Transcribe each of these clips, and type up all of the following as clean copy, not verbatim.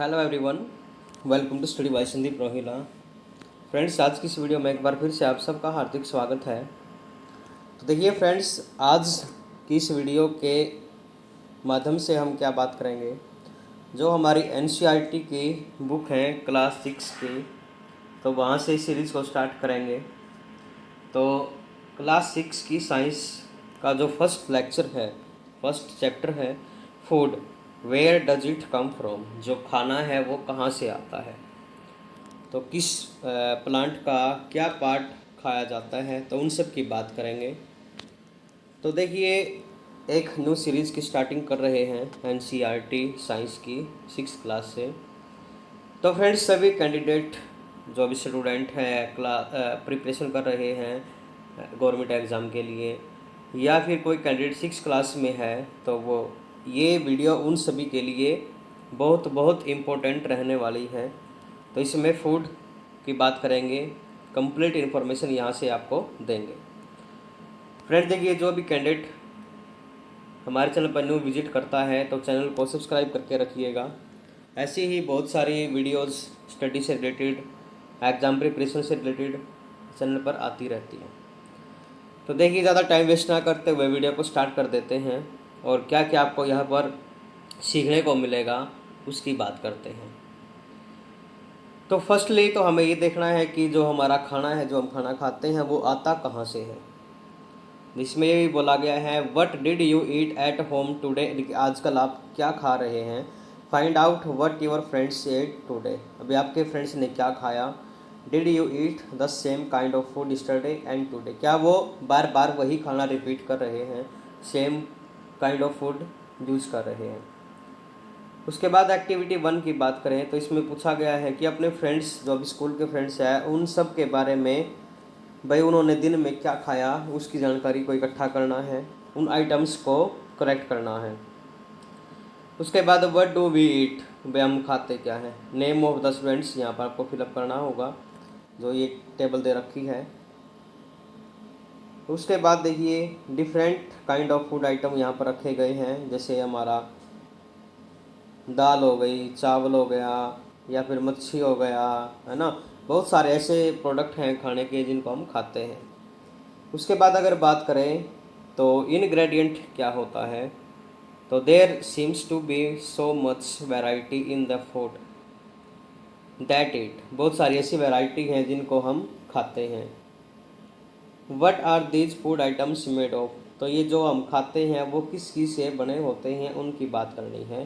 Hello everyone, welcome to study by Sandeep Rohila. Friends, आज की इस वीडियो में एक बार फिर से आप सबका हार्दिक स्वागत है। तो देखिए फ्रेंड्स, आज की इस वीडियो के माध्यम से हम क्या बात करेंगे, जो हमारी एनसीईआरटी की बुक है क्लास 6 की, तो वहाँ से इस सीरीज़ को स्टार्ट करेंगे। तो क्लास 6 की साइंस का जो फर्स्ट लेक्चर है, फर्स्ट चैप्टर है food, where does it come from. जो खाना है वो कहाँ से आता है, तो किस प्लांट का क्या पार्ट खाया जाता है, तो उन सब की बात करेंगे। तो देखिए, एक न्यू सीरीज़ की स्टार्टिंग कर रहे हैं एनसीईआरटी साइंस की 6 क्लास से। तो फ्रेंड्स, सभी कैंडिडेट जो भी स्टूडेंट हैं प्रिपरेशन कर रहे हैं गवर्नमेंट एग्ज़ाम के लिए, या फिर कोई कैंडिडेट 6 क्लास में है, तो वो ये वीडियो उन सभी के लिए बहुत बहुत इम्पोर्टेंट रहने वाली है। तो इसमें फूड की बात करेंगे, कंप्लीट इन्फॉर्मेशन यहाँ से आपको देंगे। फ्रेंड्स देखिए, जो भी कैंडिडेट हमारे चैनल पर न्यू विजिट करता है तो चैनल को सब्सक्राइब करके रखिएगा। ऐसी ही बहुत सारी वीडियोस स्टडी से रिलेटेड, एग्ज़ाम प्रिपरेशन से रिलेटेड चैनल पर आती रहती हैं। तो देखिए, ज़्यादा टाइम वेस्ट ना करते हुए वीडियो को स्टार्ट कर देते हैं, और क्या क्या आपको यहाँ पर सीखने को मिलेगा उसकी बात करते हैं। तो फर्स्टली तो हमें ये देखना है कि जो हमारा खाना है, जो हम खाना खाते हैं, वो आता कहाँ से है। जिसमें ये भी बोला गया है, what did you eat at home today. आजकल आप क्या खा रहे हैं। Find out what your friends ate today. अभी आपके फ्रेंड्स ने क्या खाया। Did you eat the same kind of food yesterday and today. क्या वो बार बार वही खाना रिपीट कर रहे हैं, same kind of food use कर रहे हैं। उसके बाद एक्टिविटी 1 की बात करें तो इसमें पूछा गया है कि अपने फ्रेंड्स, जो भी स्कूल के फ्रेंड्स हैं, उन सब के बारे में, भाई उन्होंने दिन में क्या खाया उसकी जानकारी को इकट्ठा करना है, उन आइटम्स को करेक्ट करना है। उसके बाद व्हाट डू वी ईट, भाई हम खाते क्या हैं। नेम ऑफ द स्टूडेंट्स यहाँ पर आपको फिलअप करना होगा, जो ये टेबल दे रखी है। उसके बाद देखिए, different kind of food item यहाँ पर रखे गए हैं, जैसे हमारा दाल हो गई, चावल हो गया, या फिर मच्छी हो गया, है ना। बहुत सारे ऐसे प्रोडक्ट हैं खाने के जिनको हम खाते हैं। उसके बाद अगर बात करें तो इनग्रेडिएंट क्या होता है, तो there seems to be so much variety in the food that eat. बहुत सारी ऐसी वैरायटी हैं जिनको हम खाते हैं। What are these food items made of. तो ये जो हम खाते हैं वो किस चीज़ से बने होते हैं, उनकी बात करनी है।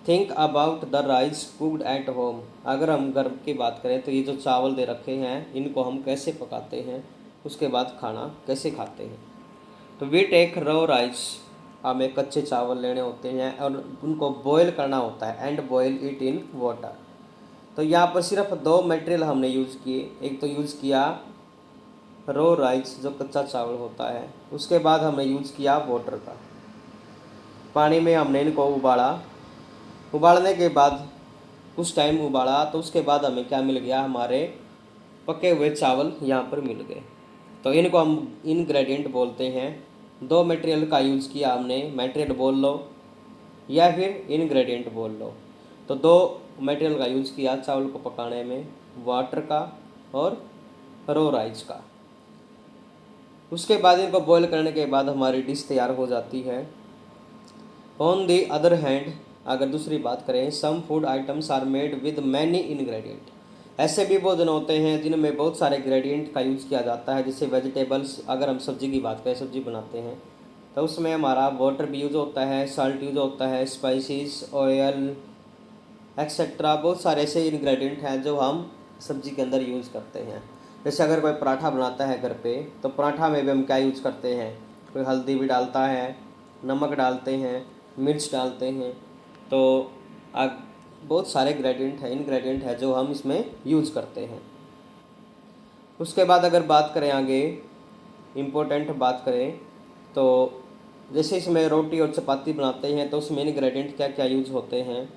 Think about the rice cooked at home. अगर हम घर की बात करें तो ये जो चावल दे रखे हैं, इनको हम कैसे पकाते हैं, उसके बाद खाना कैसे खाते हैं। तो वी टेक रो राइस, हमें कच्चे चावल लेने होते हैं और उनको बॉयल करना होता है, and boil it in water. तो यहाँ पर सिर्फ 2 मटेरियल हमने यूज़ किए। एक तो यूज़ किया रो राइस, जो कच्चा चावल होता है। उसके बाद हमने यूज़ किया वाटर का, पानी में हमने इनको उबाला। उबालने के बाद कुछ टाइम उबाला तो उसके बाद हमें क्या मिल गया, हमारे पके हुए चावल यहाँ पर मिल गए। तो इनको हम इनग्रेडिएंट बोलते हैं। 2 मटेरियल का यूज़ किया हमने, मटेरियल बोल लो या फिर इनग्रेडिएंट बोल लो। तो 2 मटेरियल का यूज़ किया चावल को पकाने में, वाटर का और रो राइस का। उसके बाद इनको बॉईल करने के बाद हमारी डिश तैयार हो जाती है। ऑन दी अदर हैंड, अगर दूसरी बात करें, some food items are made with many ingredient. ऐसे भी भोजन होते हैं जिनमें बहुत सारे इंग्रेडिएंट का यूज़ किया जाता है। जैसे वेजिटेबल्स, अगर हम सब्जी की बात करें, सब्जी बनाते हैं तो उसमें हमारा वाटर भी यूज़ होता है, सॉल्ट यूज़ होता है, स्पाइसेस, ऑयल एक्सेट्रा। बहुत सारे ऐसे इंग्रेडिएंट हैं जो हम सब्जी के अंदर यूज़ करते हैं। जैसे अगर कोई पराठा बनाता है घर पे, तो पराठा में भी हम क्या यूज़ करते हैं, कोई हल्दी भी डालता है, नमक डालते हैं, मिर्च डालते हैं। तो बहुत सारे इंग्रेडिएंट है जो हम इसमें यूज़ करते हैं। उसके बाद अगर बात करें आगे, इम्पोर्टेंट बात करें तो जैसे इसमें रोटी और चपाती बनाते हैं तो उसमें इंग्रेडिएंट क्या क्या यूज़ होते हैं।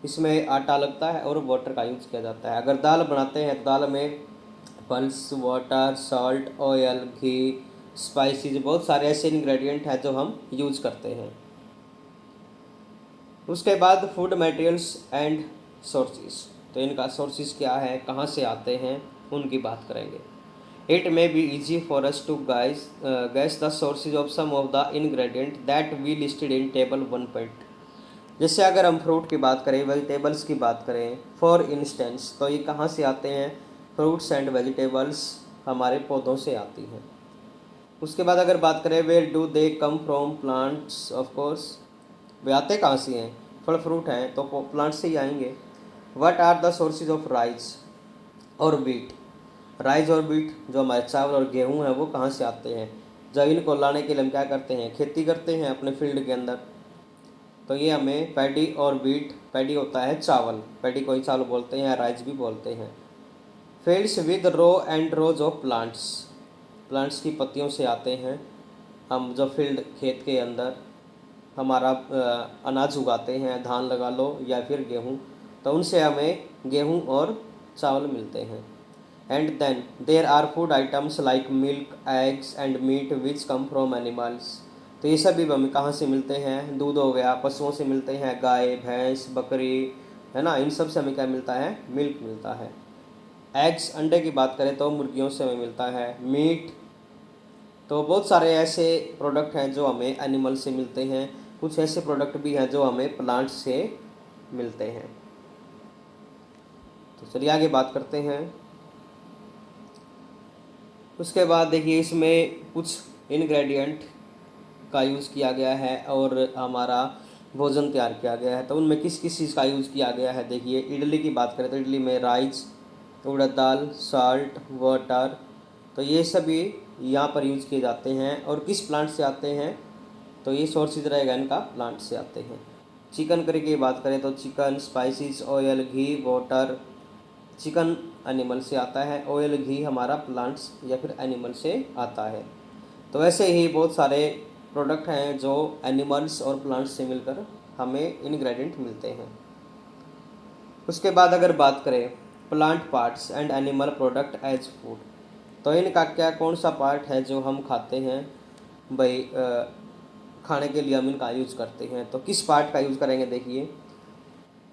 इसमें आटा लगता है और वाटर का यूज़ किया जाता है। अगर दाल बनाते हैं तो दाल में पल्स, वाटर, सॉल्ट, ऑयल, घी, स्पाइसेस, बहुत सारे ऐसे इंग्रेडिएंट हैं जो हम यूज़ करते हैं। उसके बाद फूड मटेरियल्स एंड सोर्सेज। तो इनका सोर्सेज क्या है, कहाँ से आते हैं, उनकी बात करेंगे। It may be easy for us to guess the sources of some of the ingredient that we listed in table 1 जैसे अगर हम फ्रूट की बात करें, वेजिटेबल्स की बात करें फॉर इंस्टेंस, तो ये कहाँ से आते हैं, फ्रूट्स एंड वेजिटेबल्स हमारे पौधों से आती हैं। उसके बाद अगर बात करें where do they come from plants, of course वे आते कहाँ से हैं, फल फ्रूट हैं तो प्लांट से ही आएंगे। What are the sources of rice और बीट, राइस और बीट जो हमारे चावल और गेहूँ हैं वो कहाँ से आते हैं। जब इनको लाने के लिए हम क्या करते हैं, खेती करते हैं अपने फील्ड के अंदर। तो ये हमें पैडी और बीट, पैडी होता है चावल, पैडी को ही चावल बोलते हैं, राइस भी बोलते हैं। Fields with row and rows of plants, plants की पत्तियों से आते हैं। हम जब फील्ड खेत के अंदर हमारा अनाज उगाते हैं, धान लगा लो या फिर गेहूँ, तो उनसे हमें गेहूँ और चावल मिलते हैं। And then there are food items like milk, eggs and meat which come from animals. तो ये सभी हमें कहाँ से मिलते हैं, दूध हो गया, पशुओं से मिलते हैं, गाय भैंस बकरी, है ना, इन सब से हमें क्या मिलता है, मिल्क मिलता है। एग्स, अंडे की बात करें तो मुर्गियों से हमें मिलता है। मीट, तो बहुत सारे ऐसे प्रोडक्ट हैं जो हमें एनिमल से मिलते हैं। कुछ ऐसे प्रोडक्ट भी हैं जो हमें प्लांट से मिलते हैं। तो चलिए आगे बात करते हैं। उसके बाद देखिए इसमें कुछ इंग्रेडिएंट का यूज़ किया गया है और हमारा भोजन तैयार किया गया है। तो उनमें किस किस चीज़ का यूज़ किया गया है, देखिए इडली की बात करें तो इडली में राइस, उड़द दाल, साल्ट, वाटर, तो ये सभी यहाँ पर यूज़ किए जाते हैं। और किस प्लांट से आते हैं, तो ये सोर्सेज रहेगा इनका, प्लांट से आते हैं। चिकन करी की बात करें तो चिकन, स्पाइसेस, ऑयल, घी, वाटर, चिकन एनिमल से आता है, ऑयल घी हमारा प्लांट्स या फिर एनिमल से आता है। तो ऐसे ही बहुत सारे प्रोडक्ट हैं जो एनिमल्स और प्लांट्स से मिलकर हमें इंग्रेडिएंट मिलते हैं। उसके बाद अगर बात करें plant parts and animal product as food, तो इनका क्या, कौन सा पार्ट है जो हम खाते हैं भाई, खाने के लिए हम इनका यूज़ करते हैं। तो किस पार्ट का यूज़ करेंगे, देखिए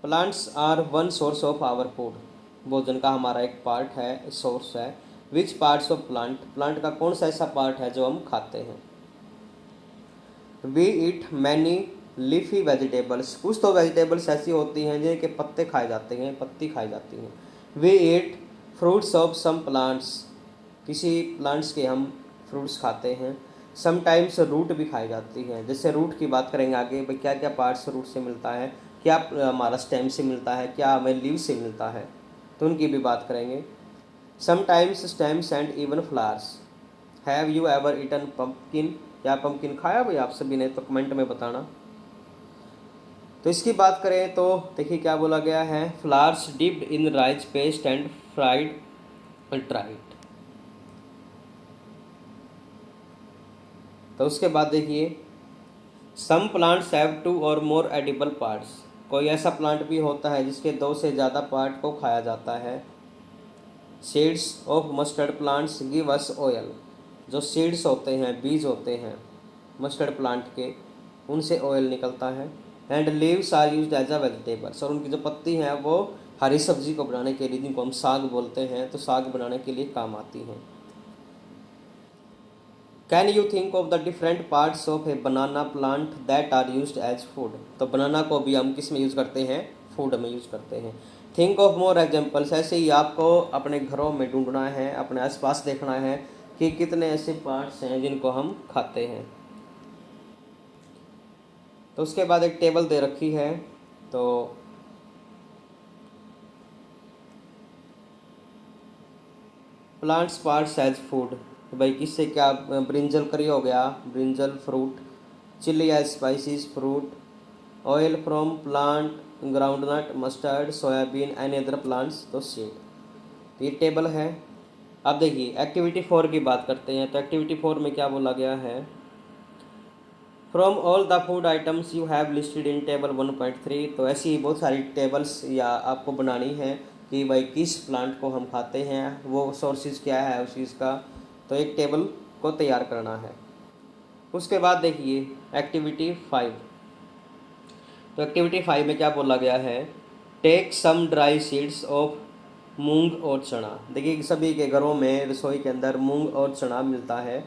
plants are one source of our food, भोजन का हमारा एक पार्ट है, सोर्स है। Which parts of plant, plant का कौन सा ऐसा पार्ट है जो हम खाते हैं। We eat many leafy vegetables, कुछ तो वेजिटेबल्स ऐसी होती हैं जिनके पत्ते खाए जाते हैं, पत्ती खाई जाती हैं। We eat fruits of some plants, किसी प्लांट्स के हम फ्रूट्स खाते हैं। समटाइम्स रूट भी खाई जाती हैं। जैसे रूट की बात करेंगे आगे, भाई क्या क्या पार्ट्स रूट से मिलता है, क्या हमारा स्टेम से मिलता है, क्या हमें लीव से मिलता है, तो उनकी भी बात करेंगे। Sometimes stems and even flowers. Have you ever eaten pumpkin, क्या पम्पकिन खाया भाई आप सभी ने, तो कमेंट में बताना। तो इसकी बात करें तो देखिए क्या बोला गया है, flowers dipped in rice paste and fried and dried. तो उसके बाद देखिए सम प्लांट्स हैव 2 और मोर एडिबल पार्ट्स, कोई ऐसा प्लांट भी होता है जिसके 2 से ज़्यादा पार्ट को खाया जाता है। Seeds of mustard plants give us oil, जो सीड्स होते हैं, बीज होते हैं मस्टर्ड प्लांट के, उनसे ऑयल निकलता है। And leaves are used as a vegetables, और उनकी जो पत्ती हैं वो हरी सब्जी को बनाने के लिए, जिनको हम साग बोलते हैं, तो साग बनाने के लिए काम आती हैं। Can you think of the different parts of a banana plant that are used as food, तो बनाना को भी हम किस में यूज़ करते हैं, फूड में यूज़ करते हैं। थिंक ऑफ मोर एग्जाम्पल्स, ऐसे ही आपको अपने घरों में ढूंढना है, अपने आसपास देखना है कि कितने ऐसे पार्ट्स हैं जिनको हम खाते हैं। तो उसके बाद एक टेबल दे रखी है, तो प्लांट्स पार्ट्स एज फूड, भाई किससे क्या, ब्रिंजल करी हो गया, brinjal fruit, chilli as spices fruit, oil from plant, groundnut, mustard, soybean, any other plants, तो सीड। ये टेबल है। अब देखिए एक्टिविटी 4 की बात करते हैं। तो एक्टिविटी 4 में क्या बोला गया है, from all the food items you have listed in table 1.3, तो ऐसी ही बहुत सारी टेबल्स या आपको बनानी है कि भाई किस प्लांट को हम खाते हैं, वो सोर्सेज क्या है उस चीज़ का, तो एक टेबल को तैयार करना है। उसके बाद देखिए एक्टिविटी 5, तो एक्टिविटी 5 में क्या बोला गया है, take some dry seeds of moong और चना। देखिए सभी के घरों में रसोई के अंदर मूंग और चना मिलता है।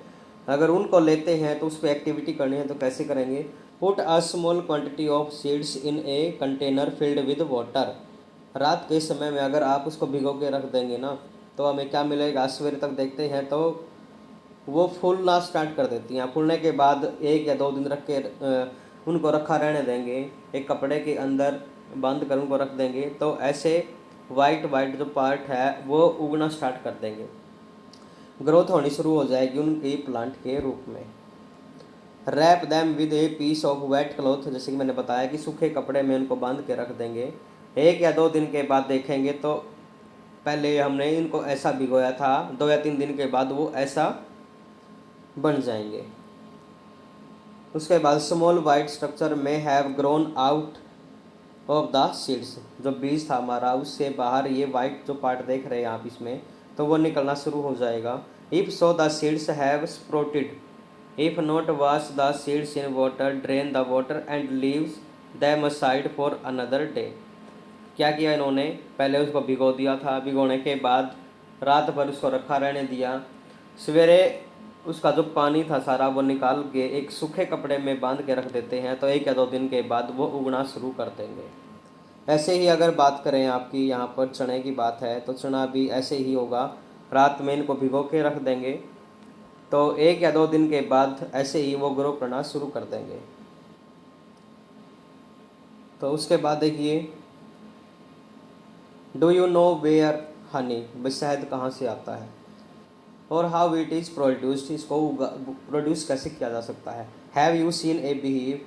अगर उनको लेते हैं तो उस पर एक्टिविटी करनी है तो कैसे करेंगे। Put a small quantity of seeds in a container filled with water. रात के समय में अगर आप उसको भिगो के रख देंगे ना तो हमें क्या मिलेगा, सवेरे तक देखते हैं तो वो फूलना स्टार्ट कर देती हैं। फूलने के बाद 1 या 2 दिन रख के उनको रखा रहने देंगे, एक कपड़े के अंदर बंद कर उनको रख देंगे तो ऐसे वाइट वाइट जो पार्ट है वो उगना स्टार्ट कर देंगे, ग्रोथ होनी शुरू हो जाएगी उनकी प्लांट के रूप में। Wrap them with a piece of wet cloth, जैसे कि मैंने बताया कि सूखे कपड़े में उनको बांध के रख देंगे। 1 या 2 दिन के बाद देखेंगे तो पहले हमने इनको ऐसा भिगोया था, 2 या 3 दिन के बाद वो ऐसा बन जाएंगे। उसके बाद स्मॉल वाइट स्ट्रक्चर में have grown out of the seeds, जो बीज था हमारा उससे बाहर ये वाइट जो पार्ट देख रहे हैं आप इसमें, तो वो निकलना शुरू हो जाएगा। If so the seeds have sprouted, if not wash the seeds in water, drain the water and leaves them aside for another day. क्या किया इन्होंने, पहले उसको भिगो दिया था, भिगोने के बाद रात भर उसको रखा रहने दिया, सवेरे उसका जो पानी था सारा वो निकाल के एक सूखे कपड़े में बांध के रख देते हैं, तो 1 या 2 दिन के बाद वो उगना शुरू कर देंगे। ऐसे ही अगर बात करें आपकी यहाँ पर चने की बात है तो चना भी ऐसे ही होगा, रात में इनको भिगो के रख देंगे तो 1 या 2 दिन के बाद ऐसे ही वो ग्रो करना शुरू कर देंगे। तो उसके बाद देखिए, do you know where honey, शहद कहाँ से आता है और हाउ इट इज़ प्रोड्यूस्ड, इसको प्रोड्यूस कैसे किया जा सकता है। Have you seen a beehive,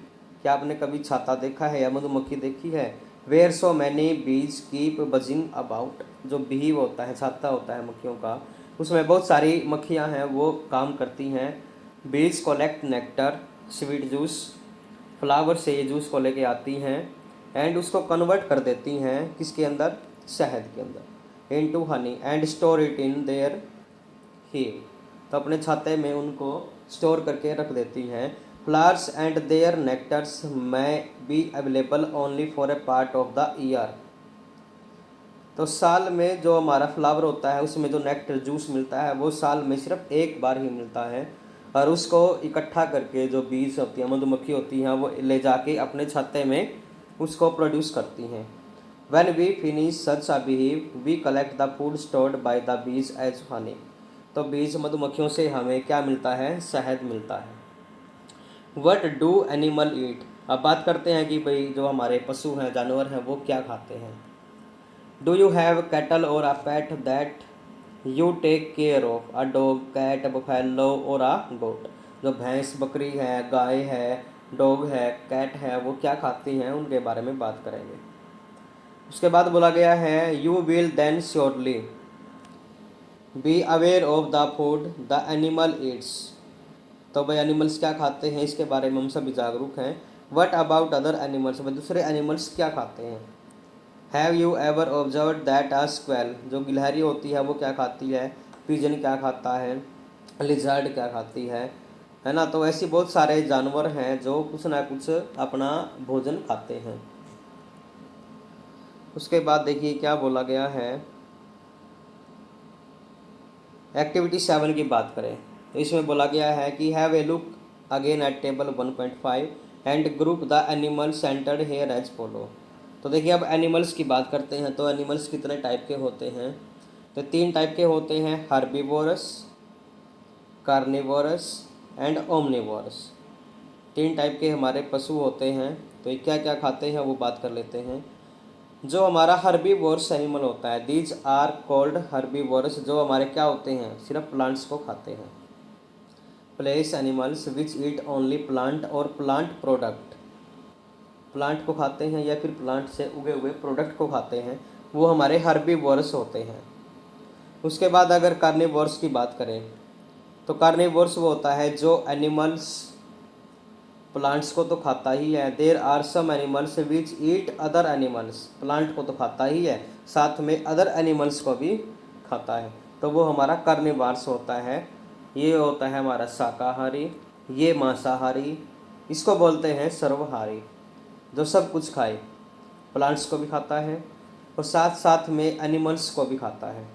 क्या आपने कभी छाता देखा है या मधुमक्खी देखी है। वेयर सो मैनी बीज कीप बजिंग अबाउट, जो बीव होता है छाता होता है मक्खियों का, उसमें बहुत सारी मक्खियाँ हैं वो काम करती हैं। बीज collect nectar sweet juice, flower से ये जूस को लेके आती हैं एंड उसको कन्वर्ट कर देती हैं किसके अंदर, शहद के अंदर, into honey and store it in their hive, तो अपने छाते में उनको स्टोर करके रख देती हैं। Flowers and their nectars may be available only for a part of the year, तो साल में जो हमारा फ्लावर होता है उसमें जो नेक्टर जूस मिलता है वो साल में सिर्फ एक बार ही मिलता है, और उसको इकट्ठा करके जो बीज होती हैं मधुमक्खी होती हैं वो ले जाके अपने छत्ते में उसको प्रोड्यूस करती हैं। When we finish such a beehive we collect the food stored by the bees as honey, तो बीज मधुमक्खियों से हमें क्या मिलता है, शहद मिलता है। वट डू एनिमल ईट, अब बात करते हैं कि भाई जो हमारे पशु हैं जानवर हैं वो क्या खाते हैं। डू यू हैव कैटल और a pet that you take care of, a dog cat buffalo और अ गोट, जो भैंस बकरी है गाय है डॉग है कैट है वो क्या खाती हैं उनके बारे में बात करेंगे। उसके बाद बोला गया है you will then surely be aware of the food the animal eats, तो भाई एनिमल्स क्या खाते हैं इसके बारे में हम सभी जागरूक हैं। वट अबाउट अदर एनिमल्स, भाई दूसरे एनिमल्स क्या खाते हैं। Have you ever observe that a squirrel, जो गिलहरी होती है वो क्या खाती है, पिजन क्या खाता है, लिजर्ड क्या खाती है ना। तो ऐसी बहुत सारे जानवर हैं जो कुछ ना कुछ अपना भोजन खाते हैं। उसके बाद देखिए क्या बोला गया है, एक्टिविटी 7 की बात करें तो इसमें बोला गया है कि have a look again at table 1.5 and group the animal centred here as follow. तो देखिए अब एनिमल्स की बात करते हैं तो एनिमल्स कितने टाइप के होते हैं, तो 3 टाइप के होते हैं, herbivorous, carnivorous and omnivorous. 3 type के हमारे पशु होते हैं, तो ये क्या क्या खाते हैं वो बात कर लेते हैं। जो हमारा हर्बीवोरस एनिमल होता है, दीज आर कॉल्ड हर्बीवोरस, जो हमारे क्या होते हैं सिर्फ प्लांट्स को खाते हैं। Place animals which eat only plant और प्लांट प्रोडक्ट, प्लांट को खाते हैं या फिर प्लांट से उगे हुए प्रोडक्ट को खाते हैं, वो हमारे हर्बीवोरस होते हैं। उसके बाद अगर कार्निवोरस की बात करें तो कार्निवोरस वो होता है जो एनिमल्स प्लांट्स को तो खाता ही है। There are some animals which eat other animals, plant को तो खाता ही है साथ में अदर एनिमल्स को भी खाता है, तो वो हमारा कार्निवोरस होता है। ये होता है हमारा शाकाहारी, ये मांसाहारी, इसको बोलते हैं सर्वहारी, जो सब कुछ खाए, प्लांट्स को भी खाता है और साथ साथ में एनिमल्स को भी खाता है।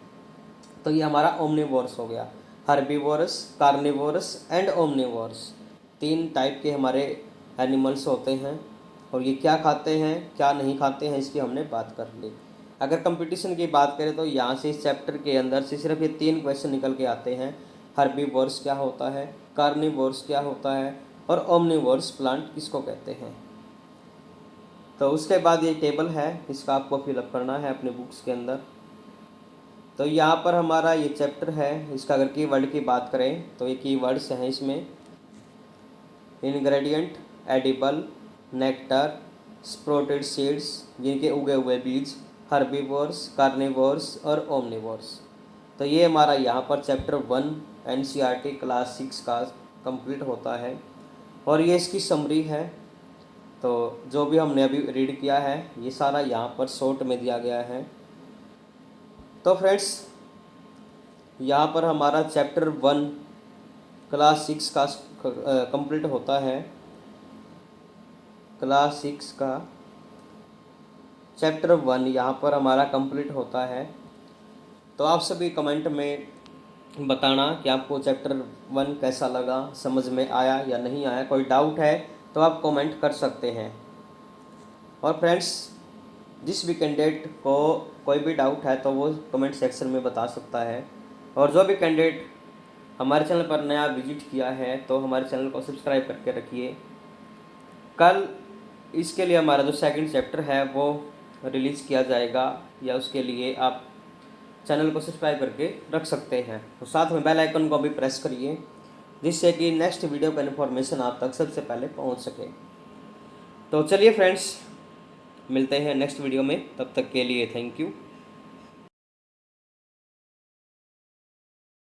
तो ये हमारा ओमनिवोरस हो गया, herbivorous, carnivorous and omnivorous. 3 type के हमारे एनिमल्स होते हैं और ये क्या खाते हैं क्या नहीं खाते हैं इसकी हमने बात कर ली। अगर कंपटीशन की बात करें तो यहाँ से इस चैप्टर के अंदर से सिर्फ ये 3 क्वेश्चन निकल के आते हैं। हर्बीवोरस क्या होता है, कार्निवोरस क्या होता है और ओमनिवोरस प्लांट किसको कहते हैं। तो उसके बाद ये टेबल है, इसका आपको फिलअप करना है अपने बुक्स के अंदर। तो यहाँ पर हमारा ये चैप्टर है, इसका अगर कीवर्ड की बात करें तो ये कीवर्ड्स हैं इसमें, इंग्रेडिएंट, एडिबल, नेक्टर, स्प्रोटेड सीड्स जिनके उगे हुए बीज, हर्बीवोर्स, कार्निवोर्स और ओमनिवोर्स। तो ये हमारा यहाँ पर चैप्टर 1 एनसीईआरटी क्लास 6 का कंप्लीट होता है और ये इसकी समरी है। तो जो भी हमने अभी रीड किया है ये सारा यहाँ पर शॉर्ट में दिया गया है। तो फ्रेंड्स यहाँ पर हमारा चैप्टर 1 क्लास 6 का कंप्लीट होता है। क्लास 6 का चैप्टर 1 यहाँ पर हमारा कंप्लीट होता है। तो आप सभी कमेंट में बताना कि आपको चैप्टर 1 कैसा लगा, समझ में आया या नहीं आया। कोई डाउट है तो आप कमेंट कर सकते हैं। और फ्रेंड्स जिस भी कैंडिडेट को कोई भी डाउट है तो वो कमेंट सेक्शन में बता सकता है। और जो भी कैंडिडेट हमारे चैनल पर नया विजिट किया है तो हमारे चैनल को सब्सक्राइब करके रखिए। कल इसके लिए हमारा जो सेकंड चैप्टर है वो रिलीज़ किया जाएगा, या उसके लिए आप चैनल को सब्सक्राइब करके रख सकते हैं। तो साथ में बेल आइकन को भी प्रेस करिए जिससे कि नेक्स्ट वीडियो का इन्फॉर्मेशन आप तक सबसे पहले पहुंच सके। तो चलिए फ्रेंड्स मिलते हैं नेक्स्ट वीडियो में, तब तक के लिए थैंक यू।